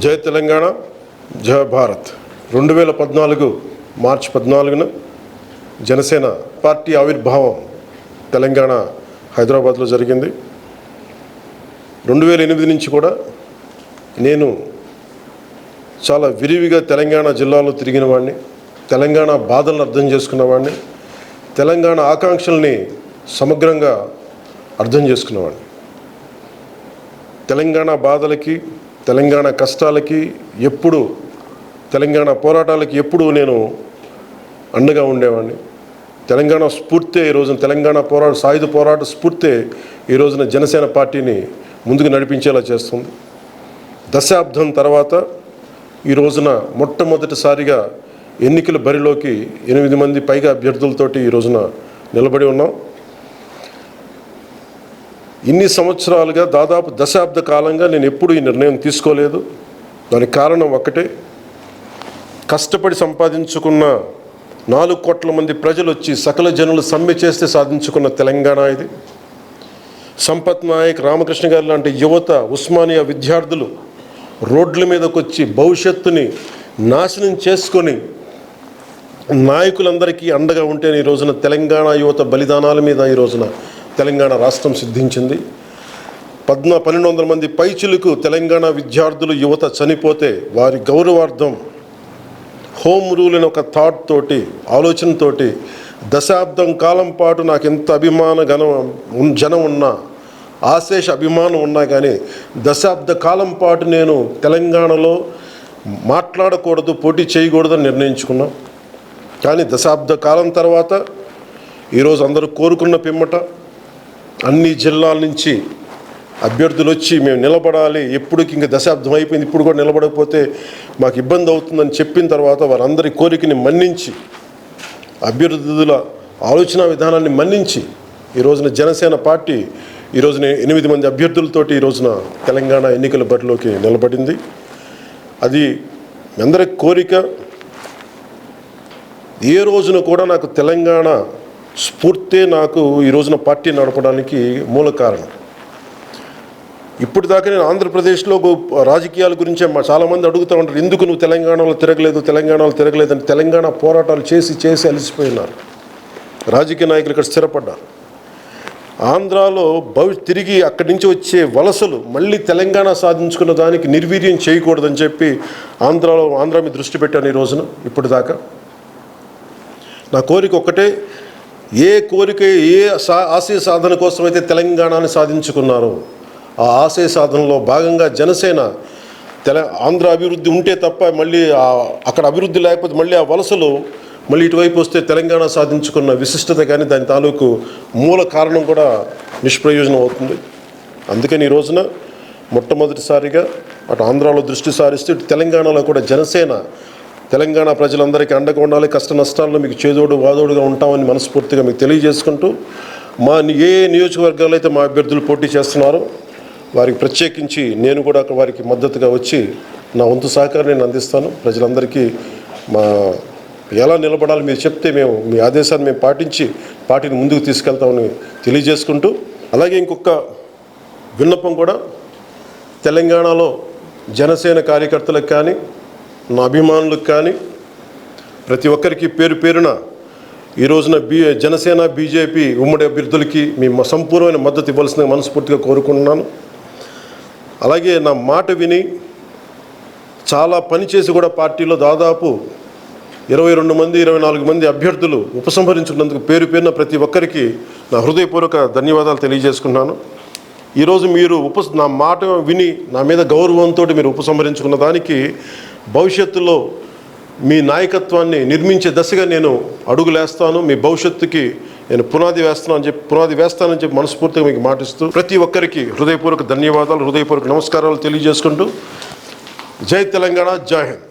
జై తెలంగాణ, జై భారత్. 2014 మార్చి 14న జనసేన పార్టీ ఆవిర్భావం తెలంగాణ హైదరాబాద్లో జరిగింది. 2008 నుంచి కూడా నేను చాలా విరివిగా తెలంగాణ జిల్లాలో తిరిగిన వాడిని, తెలంగాణ బాధలను అర్థం చేసుకున్నవాడిని, తెలంగాణ ఆకాంక్షల్ని సమగ్రంగా అర్థం చేసుకున్నవాడిని. తెలంగాణ బాధలకి, తెలంగాణ కష్టాలకి, ఎప్పుడు తెలంగాణ పోరాటాలకి ఎప్పుడు నేను అండగా ఉండేవాడిని. తెలంగాణ స్ఫూర్తే ఈ రోజున తెలంగాణ సాయుధ పోరాట స్ఫూర్తే ఈ రోజున జనసేన పార్టీని ముందుకు నడిపించేలా చేస్తుంది. దశాబ్దం తర్వాత ఈ రోజున మొట్టమొదటిసారిగా ఎన్నికల బరిలోకి 8 మంది పైగా అభ్యర్థులతోటి ఈ రోజున నిలబడి ఉన్నాం. ఇన్ని సంవత్సరాలుగా దాదాపు దశాబ్ద కాలంగా నేను ఎప్పుడు ఈ నిర్ణయం తీసుకోలేదు. దానికి కారణం ఒక్కటే, కష్టపడి సంపాదించుకున్న 4 కోట్ల మంది ప్రజలు వచ్చి సకల జనులు సమ్మె చేస్తే సాధించుకున్న తెలంగాణ ఇది. సంపత్ నాయక్, రామకృష్ణ గారు లాంటి యువత, ఉస్మానియా విద్యార్థులు రోడ్ల మీదకి వచ్చి భవిష్యత్తుని నాశనం చేసుకొని నాయకులందరికీ అండగా ఉంటేనే ఈ రోజున తెలంగాణ యువత బలిదానాల మీద ఈ రోజున తెలంగాణ రాష్ట్రం సిద్ధించింది. 1200 మంది పైచిలకు తెలంగాణ విద్యార్థులు యువత చనిపోతే వారి గౌరవార్థం హోమ్ రూల్ అనే ఒక థాట్ తోటి, ఆలోచనతోటి దశాబ్దం కాలం పాటు నాకు ఎంత జనం ఉన్నా, ఆశేష అభిమానం ఉన్నా కానీ దశాబ్ద కాలం పాటు నేను తెలంగాణలో మాట్లాడకూడదు, పోటీ చేయకూడదని నిర్ణయించుకున్నాం. కానీ దశాబ్ద కాలం తర్వాత ఈరోజు అందరూ కోరుకున్న పిమ్మట అన్ని జిల్లాల నుంచి అభ్యర్థులు వచ్చి మేము నిలబడాలి, ఎప్పటికి ఇంకా దశాబ్దం అయిపోయింది, ఇప్పుడు కూడా నిలబడకపోతే మాకు ఇబ్బంది అవుతుందని చెప్పిన తర్వాత వారందరి కోరికని మన్నించి, అభ్యర్థుల ఆలోచన విధానాన్ని మన్నించి ఈ రోజున జనసేన పార్టీ ఈ రోజున 8 మంది అభ్యర్థులతోటి ఈ రోజున తెలంగాణ ఎన్నికల బరిలోకి నిలబడింది. అది అందరి కోరిక. ఏ రోజున కూడా నాకు తెలంగాణ స్ఫూర్తే నాకు ఈ రోజున పార్టీ నడపడానికి మూల కారణం. ఇప్పటిదాకా నేను ఆంధ్రప్రదేశ్లో రాజకీయాల గురించే చాలామంది అడుగుతూ ఉంటారు, ఎందుకు నువ్వు తెలంగాణలో తిరగలేదని. తెలంగాణ పోరాటాలు చేసి అలసిపోయినారు. రాజకీయ నాయకులు ఇక్కడ స్థిరపడ్డారు. ఆంధ్రాలో తిరిగి అక్కడి నుంచి వచ్చే వలసలు మళ్ళీ తెలంగాణ సాధించుకున్న దానికి నిర్వీర్యం చేయకూడదని చెప్పి ఆంధ్ర మీద దృష్టి పెట్టాను ఈ రోజున. ఇప్పటిదాకా నా కోరిక ఒక్కటే, ఏ ఆశయ సాధన కోసమైతే తెలంగాణని సాధించుకున్నారో ఆ ఆశయ సాధనలో భాగంగా జనసేన ఆంధ్ర అభివృద్ధి ఉంటే తప్ప మళ్ళీ అక్కడ అభివృద్ధి లేకపోతే మళ్ళీ ఆ వలసలు మళ్ళీ ఇటువైపు వస్తే తెలంగాణ సాధించుకున్న విశిష్టత కానీ దాని తాలూకు మూల కారణం కూడా నిష్ప్రయోజనం అవుతుంది. అందుకని ఈ రోజున మొట్టమొదటిసారిగా అటు ఆంధ్రాలో దృష్టి సారిస్తూ ఇటు తెలంగాణలో కూడా జనసేన తెలంగాణ ప్రజలందరికీ అండగా ఉండాలి, కష్ట నష్టాల్లో మీకు చేదోడు వాదోడుగా ఉంటామని మనస్ఫూర్తిగా మీకు తెలియజేసుకుంటూ, ఏ నియోజకవర్గాల్లో అయితే మా అభ్యర్థులు పోటీ చేస్తున్నారో వారికి ప్రత్యేకించి నేను కూడా వారికి మద్దతుగా వచ్చి నా వంతు సహకారం నేను అందిస్తాను. ప్రజలందరికీ ఎలా నిలబడాలి మీరు చెప్తే మీ ఆదేశాన్ని మేము పాటించి పార్టీని ముందుకు తీసుకెళ్తామని తెలియజేసుకుంటూ, అలాగే ఇంకొక విన్నపం కూడా, తెలంగాణలో జనసేన కార్యకర్తలకు కానీ నా అభిమానులకు కానీ ప్రతి ఒక్కరికి పేరున ఈ రోజున జనసేన బీజేపీ ఉమ్మడి అభ్యర్థులకి మీ సంపూర్ణమైన మద్దతు ఇవ్వాల్సిందిగా మనస్ఫూర్తిగా కోరుకుంటున్నాను. అలాగే నా మాట విని చాలా పనిచేసి కూడా పార్టీలో దాదాపు 24 మంది అభ్యర్థులు ఉపసంహరించుకున్నందుకు పేరున ప్రతి ఒక్కరికి నా హృదయపూర్వక ధన్యవాదాలు తెలియజేసుకున్నాను. ఈరోజు మీరు నా మాట విని నా మీద గౌరవంతో మీరు ఉపసంహరించుకున్న దానికి భవిష్యత్తులో మీ నాయకత్వాన్ని నిర్మించే దశగా నేను అడుగులేస్తాను. మీ భవిష్యత్తుకి నేను పునాది వేస్తానని చెప్పి మనస్ఫూర్తిగా మీకు మాటిస్తూ ప్రతి ఒక్కరికి హృదయపూర్వక ధన్యవాదాలు, హృదయపూర్వక నమస్కారాలు తెలియజేసుకుంటూ జై తెలంగాణ, జై హింద్.